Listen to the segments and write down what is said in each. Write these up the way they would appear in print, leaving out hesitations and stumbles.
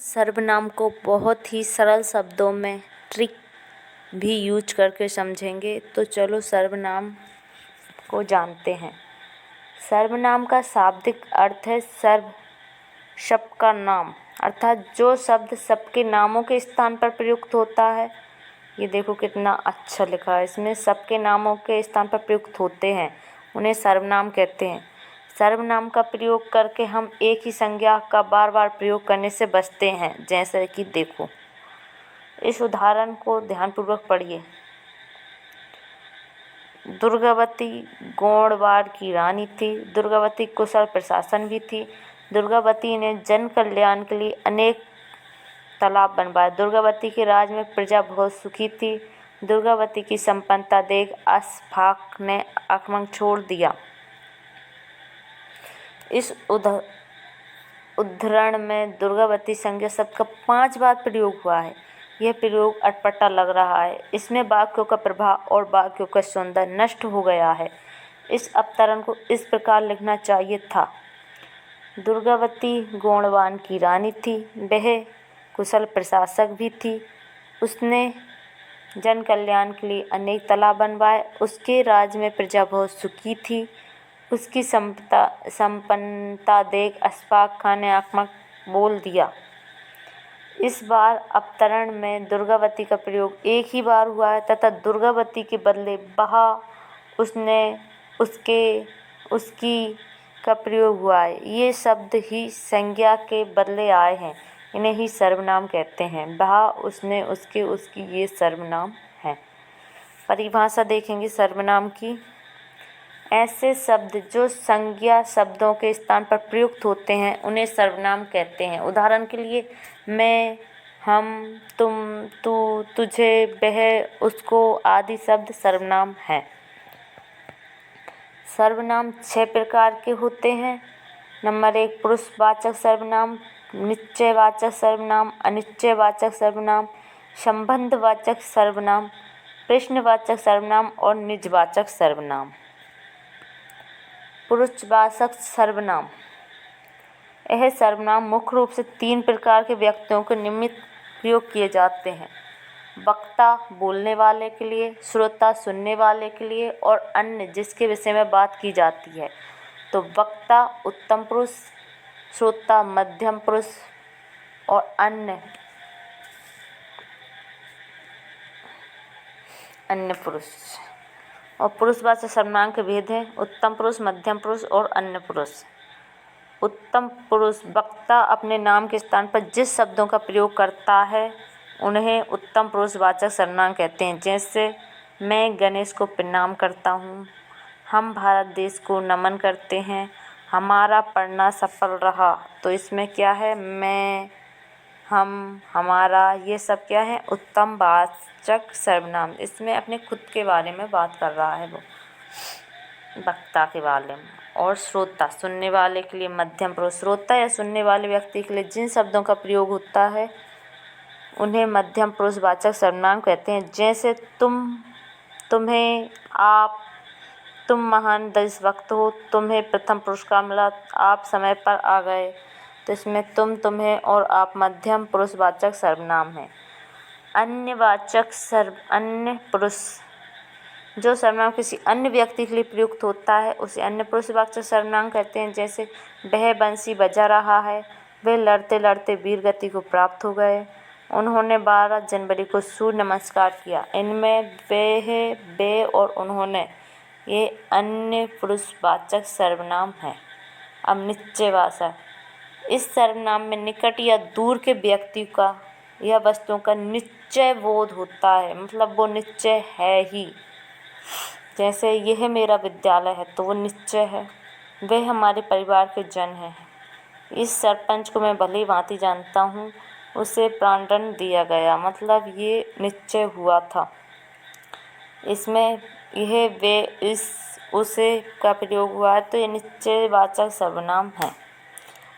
सर्वनाम को बहुत ही सरल शब्दों में ट्रिक भी यूज करके समझेंगे। तो चलो सर्वनाम को जानते हैं। सर्वनाम का शाब्दिक अर्थ है सर्व, सबका नाम, अर्थात जो शब्द सबके नामों के स्थान पर प्रयुक्त होता है। ये देखो कितना अच्छा लिखा है इसमें, सबके नामों के स्थान पर प्रयुक्त होते हैं, उन्हें सर्वनाम कहते हैं। सर्वनाम का प्रयोग करके हम एक ही संज्ञा का बार बार प्रयोग करने से बचते हैं। जैसे कि देखो, इस उदाहरण को ध्यानपूर्वक पढ़िए। दुर्गावती गोंडवाड़ की रानी थी। दुर्गावती कुशल प्रशासन भी थी। दुर्गावती ने जन कल्याण के लिए अनेक तालाब बनवाए। दुर्गावती के राज में प्रजा बहुत सुखी थी। दुर्गावती की संपन्नता देख अशफाक ने आक्रमण छोड़ दिया। इस उद्धरण में दुर्गावती संज्ञा शब्द का 5 बार प्रयोग हुआ है। यह प्रयोग अटपटा लग रहा है। इसमें वाक्यों का प्रभाव और वाक्यों का सौंदर्य नष्ट हो गया है। इस अवतरण को इस प्रकार लिखना चाहिए था। दुर्गावती गोंडवान की रानी थी। वह कुशल प्रशासक भी थी। उसने जन कल्याण के लिए अनेक तालाब बनवाए। उसके राज्य में प्रजा बहुत सुखी थी। उसकी संपन्नता देख अशफाक खान ने आक्रामक बोल दिया। इस बार अवतरण में दुर्गावती का प्रयोग एक ही बार हुआ है तथा दुर्गावती के बदले वहा, उसने, उसकी का प्रयोग हुआ है। ये शब्द ही संज्ञा के बदले आए हैं, इन्हें ही सर्वनाम कहते हैं। वहा, उसने, उसके, उसकी, ये सर्वनाम है। परिभाषा देखेंगे सर्वनाम की। ऐसे शब्द जो संज्ञा शब्दों के स्थान पर प्रयुक्त होते हैं उन्हें सर्वनाम कहते हैं। उदाहरण के लिए मैं, हम, तुम, तू, तुझे, वह, उसको आदि शब्द सर्वनाम हैं। सर्वनाम 6 प्रकार के होते हैं। नंबर 1 पुरुषवाचक सर्वनाम, निश्चयवाचक सर्वनाम, अनिश्चयवाचक सर्वनाम, संबंधवाचक सर्वनाम, प्रश्नवाचक सर्वनाम और निजवाचक सर्वनाम। पुरुषवाचक सर्वनाम, यह सर्वनाम मुख्य रूप से 3 प्रकार के व्यक्तियों के निमित्त प्रयोग किए जाते हैं। वक्ता बोलने वाले के लिए, श्रोता सुनने वाले के लिए और अन्य जिसके विषय में बात की जाती है। तो वक्ता उत्तम पुरुष, श्रोता मध्यम पुरुष और अन्य पुरुष। और पुरुषवाचक सर्वनाम के भेद हैं उत्तम पुरुष, मध्यम पुरुष और अन्य पुरुष। उत्तम पुरुष वक्ता अपने नाम के स्थान पर जिस शब्दों का प्रयोग करता है उन्हें उत्तम पुरुषवाचक सर्वनाम कहते हैं। जैसे मैं गणेश को प्रणाम करता हूँ, हम भारत देश को नमन करते हैं, हमारा पढ़ना सफल रहा। तो इसमें क्या है, मैं, हम, हमारा, ये सब क्या है, उत्तम वाचक सर्वनाम। इसमें अपने खुद के बारे में बात कर रहा है वो, वक्ता के बारे में। और श्रोता सुनने वाले के लिए मध्यम पुरुष, श्रोता या सुनने वाले व्यक्ति के लिए जिन शब्दों का प्रयोग होता है उन्हें मध्यम पुरुषवाचक सर्वनाम कहते हैं। जैसे तुम, तुम्हें, आप, तुम महान देशभक्त हो, तुम्हें प्रथम पुरस्कार मिला, आप समय पर आ गए। तो इसमें तुम, तुम्हें और आप मध्यम पुरुषवाचक सर्वनाम हैं। अन्य पुरुष, जो सर्वनाम किसी अन्य व्यक्ति के लिए प्रयुक्त होता है उसे अन्य पुरुषवाचक सर्वनाम कहते हैं। जैसे वह बंसी बजा रहा है, वे लड़ते लड़ते वीर गति को प्राप्त हो गए, उन्होंने 12 जनवरी को सूर्य नमस्कार किया। इनमें वह, वे और उन्होंने, ये अन्य पुरुषवाचक सर्वनाम है। अब निश्चयवाचक, इस सर्वनाम में निकट या दूर के व्यक्ति का या वस्तुओं का निश्चय बोध होता है, मतलब वो निश्चय है ही। जैसे यह मेरा विद्यालय है, तो वो निश्चय है। वे हमारे परिवार के जन हैं। इस सरपंच को मैं भली भांति जानता हूँ, उसे प्राणदंड दिया गया, मतलब ये निश्चय हुआ था। इसमें यह, वे, इस, उसे का प्रयोग हुआ है, तो ये निश्चयवाचक सर्वनाम है।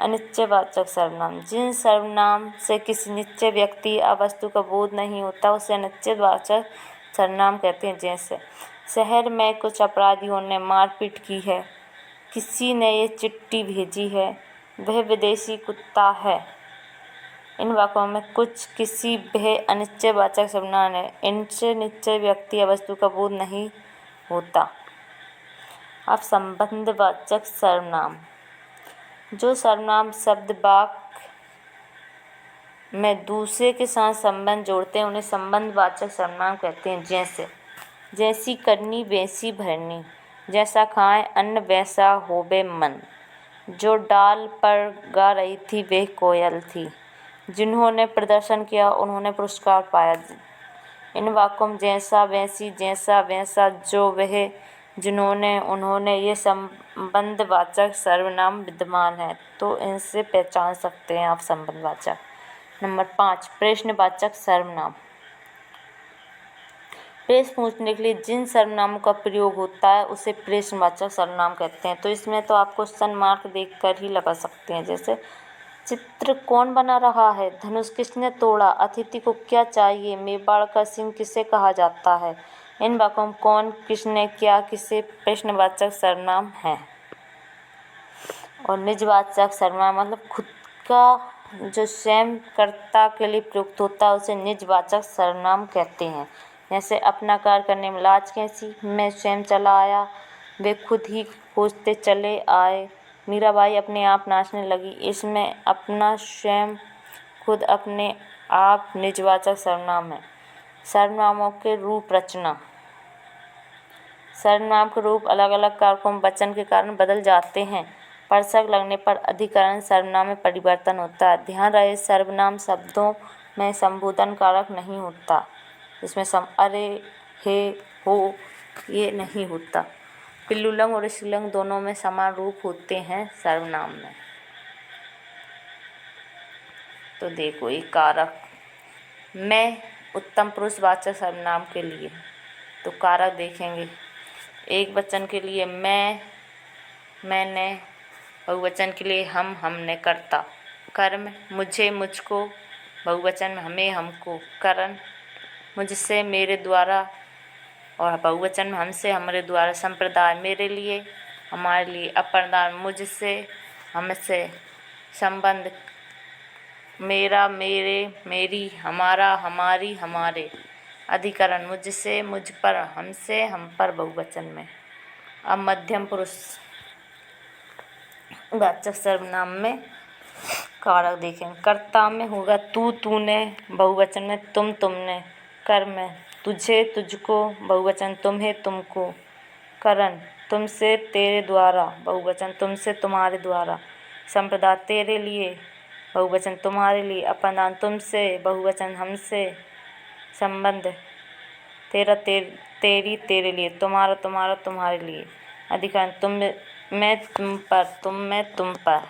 अनिश्चयवाचक सर्वनाम, जिन सर्वनाम से किसी निश्चय व्यक्ति या वस्तु का बोध नहीं होता उसे अनिश्चयवाचक सर्वनाम कहते हैं। जैसे शहर में कुछ अपराधियों ने मारपीट की है, किसी ने ये चिट्ठी भेजी है, वह विदेशी कुत्ता है। इन वाक्यों में कुछ किसी वह अनिश्चयवाचक सर्वनाम है। इनसे निश्चय व्यक्ति या वस्तु का बोध नहीं होता। अब संबंधवाचक सर्वनाम। जो सर्वनाम शब्द वाक्य में दूसरे के साथ संबंध जोड़ते हैं उन्हें संबंधवाचक सर्वनाम कहते हैं। जैसी करनी वैसी भरनी, जैसा खाएं अन्न वैसा होवे मन, जो डाल पर गा रही थी वह कोयल थी, जिन्होंने प्रदर्शन किया उन्होंने पुरस्कार पाया। इन वाक्यों में जैसा वैसी, जैसा वैसा, जो वह, जिन्होंने, उन्होंने ये संबंधवाचक सर्वनाम विद्यमान है, तो इनसे पहचान सकते हैं आप संबंधवाचक। नंबर 5, प्रश्नवाचक सर्वनाम। प्रश्न पूछने के लिए जिन सर्वनामों का प्रयोग होता है उसे प्रश्नवाचक सर्वनाम कहते हैं। तो इसमें तो आप क्वेश्चन मार्क देखकर ही लगा सकते हैं। जैसे चित्र कौन बना रहा है, धनुष किसने तोड़ा, अतिथि को क्या चाहिए, मेवाड़ का सिंह किसे कहा जाता है। इन वाक्यों में कौन, किसने, क्या, किसे प्रश्नवाचक सर्वनाम है। और निजवाचक सर्वनाम मतलब खुद का जो स्वयं कर्ता के लिए प्रयुक्त होता है उसे निजवाचक सर्वनाम कहते हैं। जैसे अपना कार्य करने में लाज कैसी, मैं स्वयं चला आया, वे खुद ही खोजते चले आए, मीराबाई अपने आप नाचने लगी। इसमें अपना, स्वयं, खुद, अपने आप निजवाचक सर्वनाम है। सर्वनामों के रूप रचना। सर्वनाम के रूप अलग अलग कारकों में वचन के कारण बदल जाते हैं। परसक लगने पर अधिकरण सर्वनाम में परिवर्तन होता है। ध्यान रहे सर्वनाम शब्दों में संबोधन कारक नहीं होता। इसमें अरे, हे, हो ये नहीं होता। पुल्लिंग और स्त्रीलिंग दोनों में समान रूप होते हैं सर्वनाम में। तो देखो ये कारक, मैं उत्तम पुरुषवाचक सर्वनाम के लिए तो कारक देखेंगे। एक वचन के लिए मैं, मैंने, बहुवचन के लिए हम, हमने, कर्ता। कर्म मुझे, मुझको, बहुवचन में हमें, हमको। करण मुझसे, मेरे द्वारा, और बहुवचन में हमसे, हमारे द्वारा। संप्रदाय मेरे लिए, हमारे लिए। अप्रदान मुझसे, हमसे। संबंध मेरा, मेरे, मेरी, हमारा, हमारी, हमारे। अधिकरण मुझसे, मुझ पर, हमसे, हम पर, बहुवचन में। अब मध्यम पुरुष वाचक सर्वनाम में कारक देखें। कर्ता में होगा तू, तूने, बहुवचन में तुम, तुमने। कर्म में तुझे, तुझको, बहुवचन तुम्हें, तुमको। करण तुमसे, तेरे द्वारा, बहुवचन तुमसे, तुम्हारे द्वारा। संप्रदाय तेरे लिए, बहुवचन तुम्हारे लिए। अपनान तुमसे, बहुवचन हमसे। संबंध तेरा, तेरी, तेरे लिए। तुम्हारा, तुम्हारा, तुम्हारे लिए। अधिकरण तुम, मैं तुम पर, तुम में, तुम पर।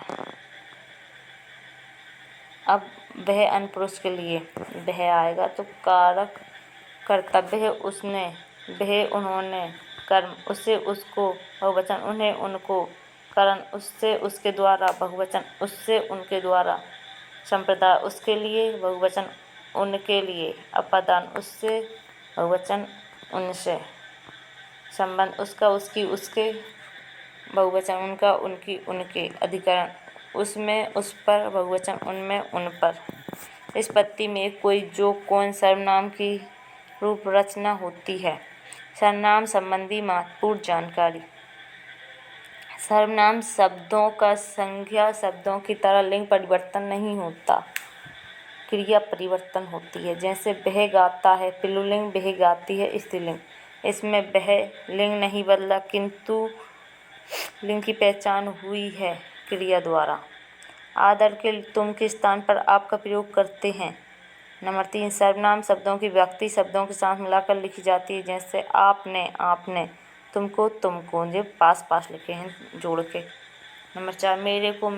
अब वह अनपुरुष के लिए वह आएगा तो कारक कर्तव्य उसने, वह उन्होंने। कर्म उसे, उसको, बहुवचन उन्हें, उनको। करण उससे, उसके द्वारा, बहुवचन उससे, उनके द्वारा। संप्रदाय उसके लिए, बहुवचन उनके लिए। अपादान उससे, बहुवचन उनसे। संबंध उसका, उसकी, उसके, बहुवचन उनका, उनकी, उनके। अधिकरण उसमें, उस पर, बहुवचन उनमें, उन पर। इस पत्ती में कोई, जो, कौन सर्वनाम की रूप रचना होती है। सर्वनाम संबंधी महत्वपूर्ण जानकारी। सर्वनाम शब्दों का संज्ञा शब्दों की तरह लिंग परिवर्तन नहीं होता, क्रिया परिवर्तन होती है। जैसे वह गाता है, पुल्लिंग, वह गाती है, स्त्रीलिंग। इसमें वह लिंग नहीं बदला किंतु लिंग की पहचान हुई है क्रिया द्वारा। आदर के तुम के स्थान पर आप का प्रयोग करते हैं। नंबर 3, सर्वनाम शब्दों की व्यक्ति शब्दों के साथ मिलाकर लिखी जाती है। जैसे आपने, आपने, तुमको, तुमको, जो पास पास लिखे हैं जोड़ के। नंबर 4, मेरे को,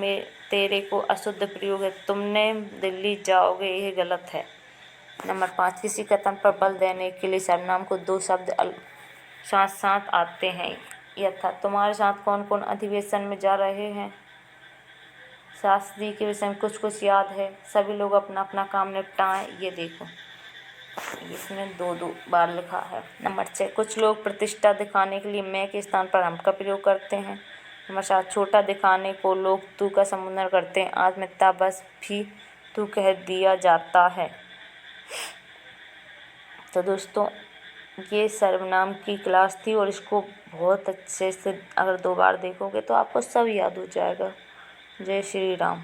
तेरे को अशुद्ध प्रयोग है। तुमने दिल्ली जाओगे, यह गलत है। नंबर 5, किसी कथन पर बल देने के लिए सर्वनाम को 2 शब्द साथ साथ आते हैं। यथा तुम्हारे साथ कौन कौन अधिवेशन में जा रहे हैं। शास्त्री के विषय में कुछ कुछ याद है। सभी लोग अपना अपना काम निपटाएं। ये देखो इसमें 2 बार लिखा है। नंबर 6, कुछ लोग प्रतिष्ठा दिखाने के लिए मैं के स्थान पर हम का प्रयोग करते हैं। नंबर 7, छोटा दिखाने को लोग तू का संबोधन करते हैं। आज मित्रता बस भी तू कह दिया जाता है। तो दोस्तों ये सर्वनाम की क्लास थी और इसको बहुत अच्छे से अगर 2 बार देखोगे तो आपको सब याद हो जाएगा। जय श्री राम।